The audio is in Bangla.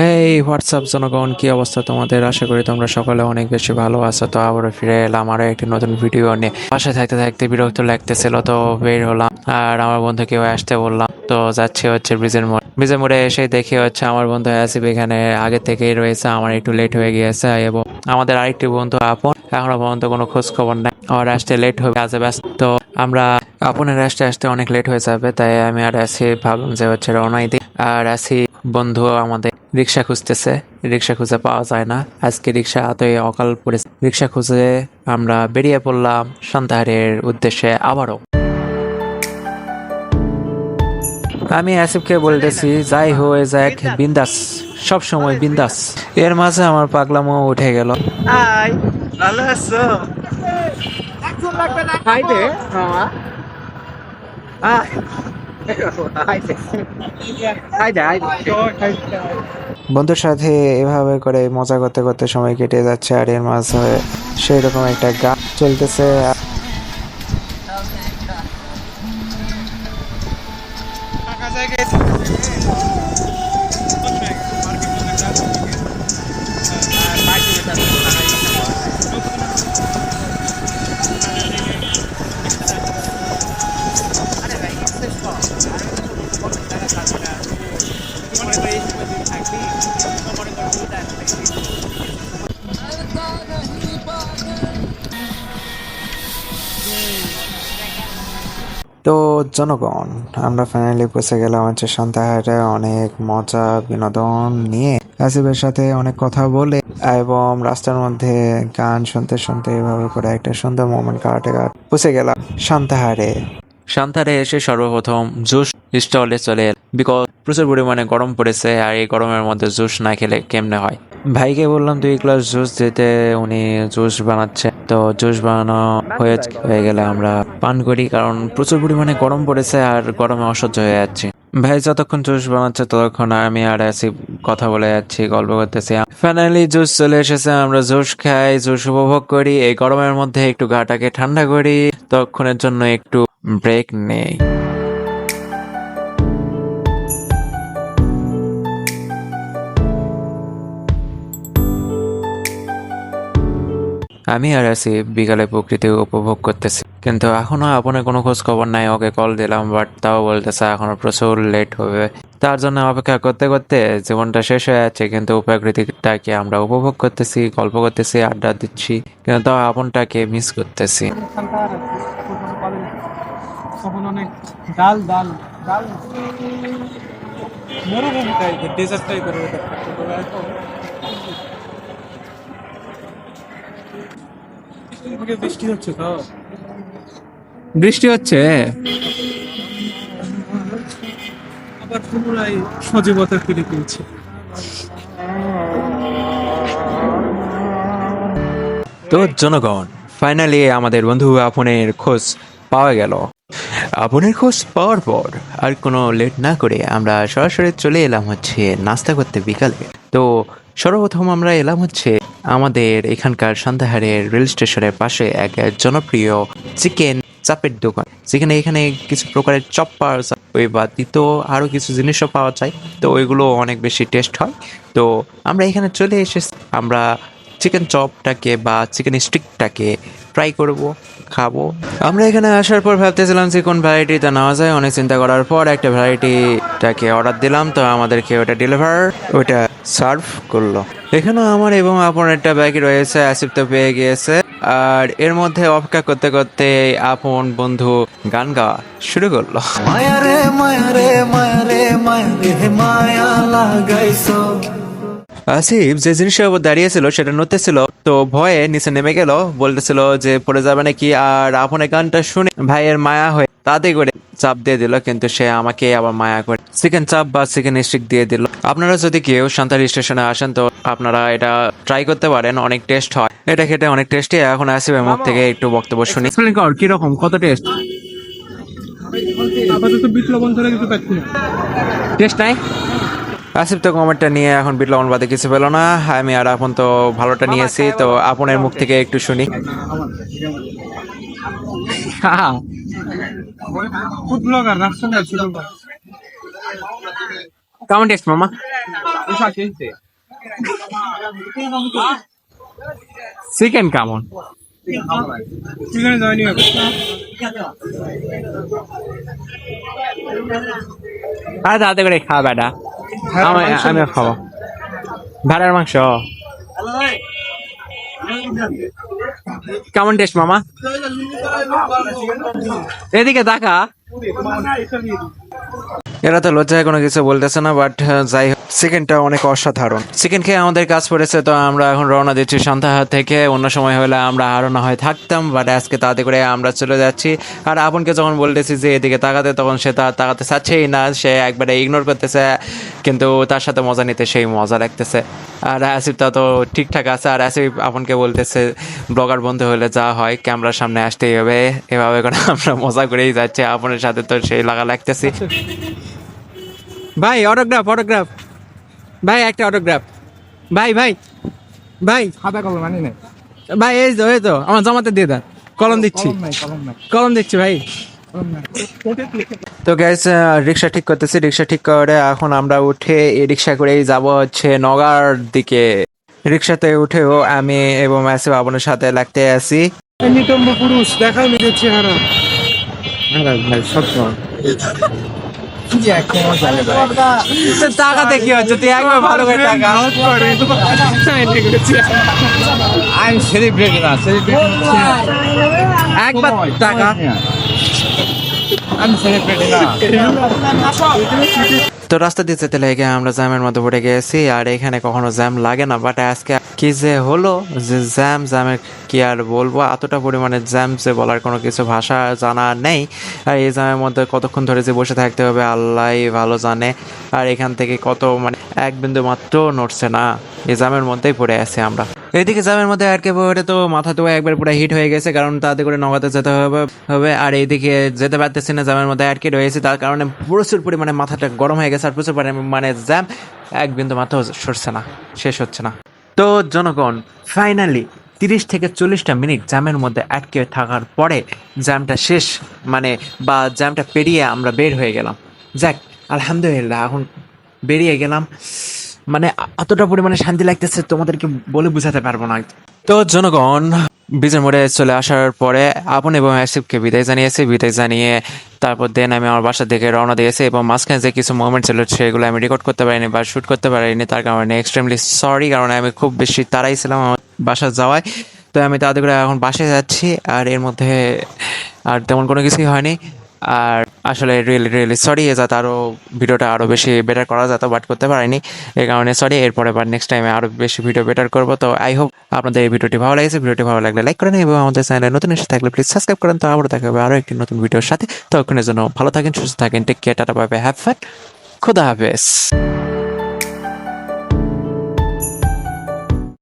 হেই হোয়াটসঅ্যাপ জনগণ, কি অবস্থা তোমাদের? আশা করি তোমরা সকলে অনেক বেশি ভালো আছো। তো আবারও ফিরে এলাম আরও একটি নতুন ভিডিও নিয়ে। বাসায় থাকতে থাকতে বিরক্ত লাগতেছিল, তো বের হলাম আর আমার বন্ধুকেও আসতে বললাম। তো যাচ্ছি হচ্ছে ব্রিজের মোড়ে এসে দেখি হচ্ছে আমার বন্ধু আসিফ এখানে আগে থেকেই রয়েছে। আমার একটু লেট হয়ে গিয়েছে এবং আমাদের আরেকটি বন্ধু আপন এখনো পর্যন্ত কোনো খোঁজ খবর নাই। আমার আসতে লেট হবে, কাজে ব্যস্ত। তো আমরা আপনের আসতে আসতে অনেক লেট হয়ে যাবে, তাই আমি আর আসিফ ভাবলাম যে হচ্ছে রওনাই দিই। আর আসিফ বন্ধু আমাদের রিক্সা খুঁজতেছে, রিক্সা খুঁজে পাওয়া যায় না। আজকে রিক্সা এতই অকাল পড়েছে, রিক্সা খুঁজে আমরা বেরিয়ে পড়লাম সান্তাহারের উদ্দেশ্যে আবারও। আমি আসিফকে বলতেছি যাই হয়ে যাক বিন্দাস, সব সময় বিন্দাস। এর মাঝে আমার পাগলামো উঠে গেল। হাই, ভালো আছো? হাই দে মামা। হাই, হাই দে, হাই দে, হাই দে। বন্ধুর সাথে এভাবে করে মজা করতে করতে সময় কেটে যাচ্ছে, আর এর মাঝে সেই রকম একটা গান চলতেছে। ফাঁকা জায়গায় তো জনগণ, আমরা ফাইনালি পৌঁছে গেলাম হচ্ছে সান্তাহারে। অনেক মজা বিনোদন নিয়ে আসিফের সাথে অনেক কথা বলে এবং রাস্তার মধ্যে গান শুনতে শুনতে এভাবে করে একটা সুন্দর মোমেন্ট কাটে পৌঁছে গেলাম সান্তাহারে। সান্তাহারে এসে সর্বপ্রথম জুস স্টলে চলে এলাম, বিকজ প্রচুর পরিমাণে গরম পড়েছে আর এই গরমের মধ্যে জুস না খেলে কেমনে হয়। ভাইকে বললাম 2 গ্লাস জুস দিতে, উনি জুস বানাচ্ছে। তো জুস বানানো হয়ে গেলে আমরা পান করি, কারণ প্রচুর পরিমাণে গরম পড়েছে আর গরমে অসহ্য হয়ে যাচ্ছে। ভাই যতক্ষণ জুস বানাচ্ছে ততক্ষণ আমি আর আছি কথা বলে যাচ্ছি, গল্প করতেছি। ফাইনালি জুস চলে এসেছে, আমরা জুস খাই, জুস উপভোগ করি। এই গরমের মধ্যে একটু গাটাকে ঠান্ডা করি, ততক্ষণের জন্য একটু ব্রেক নেই। আমি আর আছি বিকালে প্রকৃতি উপভোগ করতেছি, কিন্তু এখনো আপনের কোনো খোঁজ খবর নাই। ওকে কল দিলাম, বাট তাও বলতেছে এখনো প্রচুর লেট হবে। তার জন্য অপেক্ষা করতে করতে জীবনটা শেষ হয়ে যাচ্ছে, কিন্তু প্রকৃতিটাকে আমরা উপভোগ করতেছি, গল্প করতেছি, আড্ডা দিচ্ছি, কিন্তু তাও আপনটাকে মিস করতেছি। তখন অনেক ডাল ডাল ডাল মরুভূমি টাইপের ডেজার্ট টাইপের ওয়েদার থাকতো, তবে এখন কিছুদিন থেকে বৃষ্টি হচ্ছে। তো বৃষ্টি হচ্ছে। আবার পুনরায় সজীবতা ফিরে পেয়েছে। তো জনগণ, ফাইনালি আমাদের বন্ধু আপনের খোঁজ পাওয়া গেল। আপনের খোঁজ পাওয়ার পর আর কোনো লেট না করে আমরা সরাসরি চলে এলাম হচ্ছে নাস্তা করতে বিকালে। তো সর্বপ্রথম আমরা এলাম হচ্ছে আমাদের এখানকার সান্তাহারের রেল স্টেশনের পাশে এক জনপ্রিয় চিকেন চাপের দোকান, যেখানে এখানে কিছু প্রকারের চপ পাওয়া যায়, ওই বাদিত আরও কিছু জিনিসও পাওয়া যায়। তো ওইগুলো অনেক বেশি টেস্ট হয়। তো আমরা এখানে চলে এসেছি, আমরা চিকেন চপটাকে বা চিকেন স্টিকটাকে ট্রাই করব, খাবো। আমরা এখানে আসার পর ভাবতেছিলাম যে কোন ভ্যারাইটিটা নেওয়া যায়। অনেক চিন্তা করার পর একটা ভ্যারাইটিটাকে অর্ডার দিলাম, তো আমাদেরকে ওটা সার্ভ করলো। এখানে আমার এবং আপন একটা বাকি রয়েছে, আসিফ তো পেয়ে গিয়েছে। আর এর মধ্যে অপেক্ষা করতে করতে আপন বন্ধু গান গাওয়া শুরু করলো। মায়া রে মায়া রে মায়া রে মায়া রে মায়া লাগাইছো। আসিফ যে জিনিসের উপর দাঁড়িয়েছিল সেটা নড়তেছিল, তো ভয়ে নিচে নেমে গেল, বলতেছিল যে পড়ে যাবে নাকি। আর আপনের গানটা শুনে ভাইয়ের মায়া হয়ে তাতে করে চাপ দিয়ে দিল, কিন্তু সে আমাকে আবার মায়া করে চিকেন চাপ বা চিকেন স্টিক দিয়ে দিল। আপনারা যদি কেউ সান্তাহার স্টেশনে আসেন তো আপনারা এটা ট্রাই করতে পারেন, অনেক টেস্ট হয়, এটা খেতে অনেক টেস্টি। এখন আসিফের মুখ থেকে একটু বক্তব্য শুনি। কিরকম, কত টেস্ট? আপাতত বিট লবণ ধরে কিছু পাচ্ছি না। টেস্ট নাই। আসিফ তো কমেন্টটা নিয়ে এখন বিট লবণ বাদে কিছু পেলো না। আমি আর আপন তো ভালোটা নিয়েছি, তো আপনের মুখ থেকে একটু শুনি। ফুড ব্লগার রাস্তা ছিল। কেমন টেস্ট মামা? চিকেন কেমন? চিকেনে জয়েনি হবে। আর তাতে করে খাওয়া বেটা, আমি খাবো ভেড়ার মাংস। কেমন টেস্ট মামা? এদিকে দেখা, এরা তো লজ্জায় কোনো কিছু বলতেছে না, বাট যাই হোক চিকেনটা অনেক অসাধারণ। চিকেন খেয়ে আমাদের কাজ পড়েছে, তো আমরা এখন রওনা দিচ্ছি সান্তাহার থেকে। অন্য সময় হলে আমরা আরও না হয় থাকতাম, বাট আজকে তাতে করে আমরা চলে যাচ্ছি। আর আপনকে যখন বলতেছি যে এদিকে তাকাতে, তখন সে তাকাতে চাচ্ছেই না, সে একবারে ইগনোর করতেছে, কিন্তু তার সাথে মজা নিতে সেই মজা লাগতেছে। আর আসিফটা তো ঠিকঠাক আছে, আর আসিফ আপনকে বলতেছে ব্লগার বন্ধু হলে যা হয় ক্যামেরার সামনে আসতেই হবে, এভাবে করে আমরা মজা করেই যাচ্ছি। আপনের সাথে তো সেই লাগা লাগতেছি। ভাই অটোগ্রাফ ভাই, একটা অটোগ্রাফ ভাই ভাই ভাই সাদা কলম আনি নাই। ভাই, এই তো আমার জমাতে দিয়ে দেন, কলম দিচ্ছি ভাই। তো গ্যাস রিক্সা ঠিক করতেছি, রিক্সা ঠিক করে এখন আমরা উঠে এই রিক্সা করেই যাব হচ্ছে নগার দিকে। রিক্সাতে উঠেও আমি এবং আসিফ আপনের সাথে লাগতে আসি। নিতম্ব পুরুষ দেখাও নিজের চেহারা। ভাই সত্য টাকাতে কি হচ্ছে, তুই একবার ভালো করে টাকা। আমি সেলিব্রিটি না, একবার টাকা। আমি সেলিব্রিটি না। তো রাস্তা দিয়ে যেতে লেগে আমরা জ্যামের মধ্যে পড়ে গেছি। আর এখানে কখনো জ্যাম লাগে না, বাট আজকে কি যে হলো যে জ্যামের কি আর বলবো, এতটা পরিমাণে জ্যাম যে বলার কোনো কিছু ভাষা জানা নেই। আর এই জ্যামের মধ্যে কতক্ষণ ধরে যে বসে থাকতে হবে আল্লাহ ভালো জানে। আর এখান থেকে কত মানে এক বিন্দু মাত্র নড়ছে না, এই জ্যামের মধ্যেই পড়ে আছি আমরা। এইদিকে জ্যামের মধ্যে আটকে পড়ে তো মাথা তো একবার পুরো হিট হয়ে গেছে, কারণ তাতে করে নগাতে যেতে হবে। আর এইদিকে যেতে পারতেছি না, জ্যামের মধ্যে আটকে রয়েছে, তার কারণে প্রচুর পরিমাণে মাথাটা গরম হয়ে গেছে। আর প্রচুর পরিমাণে জ্যাম, এক বিন্দু মাত্র সরছে না, শেষ হচ্ছে না। তো জনগণ ফাইনালি 30 থেকে 40টা মিনিট জ্যামের মধ্যে আটকে থাকার পরে জ্যামটা শেষ, মানে বা জ্যামটা পেরিয়ে আমরা বের হয়ে গেলাম। যাক আলহামদুলিল্লাহ, এখন বেরিয়ে গেলাম, মানে এতটা পরিমাণে শান্তি লাগতেছে তোমাদেরকে বলে বোঝাতে পারবো না। তো জনগণ বিজয় মোড়ে চলে আসার পরে আপন এবং আসিফকে বিদায় জানিয়ে তারপর দেন আমি আমার বাসা থেকে রওনা দিয়েছি। এবং মাঝখানে যে কিছু মোমেন্ট ছিল সেগুলো আমি রেকর্ড করতে পারিনি বা শ্যুট করতে পারিনি, তার কারণে এক্সট্রিমলি সরি, কারণ আমি খুব বেশি তাড়াই ছিলাম আমার বাসা যাওয়ায়। তো আমি তাদের করে এখন বাসায় যাচ্ছি, আর এর মধ্যে আর তেমন কোনো কিছুই হয়নি। আর আসলে রিয়েলি সরি, যাতে আরও ভিডিওটা আরও বেশি বেটার করা যেত, বাট করতে পারিনি, এই কারণে সরি। এরপরে বাট নেক্সট টাইমে আরও বেশি ভিডিও বেটার করবো। তো আই হোপ আপনাদের এই ভিডিওটি ভালো লাগছে। ভিডিওটি ভালো লাগলে লাইক করেন, এবং আমাদের চ্যানেলে নতুন এসে থাকলে প্লিজ সাবস্ক্রাইব করেন। তো আবারও দেখা হবে আরও একটি নতুন ভিডিওর সাথে। ততক্ষণের জন্য ভালো থাকেন, সুস্থ থাকেন, take care, tata, bye bye, have fun, খোদা হাফেজ।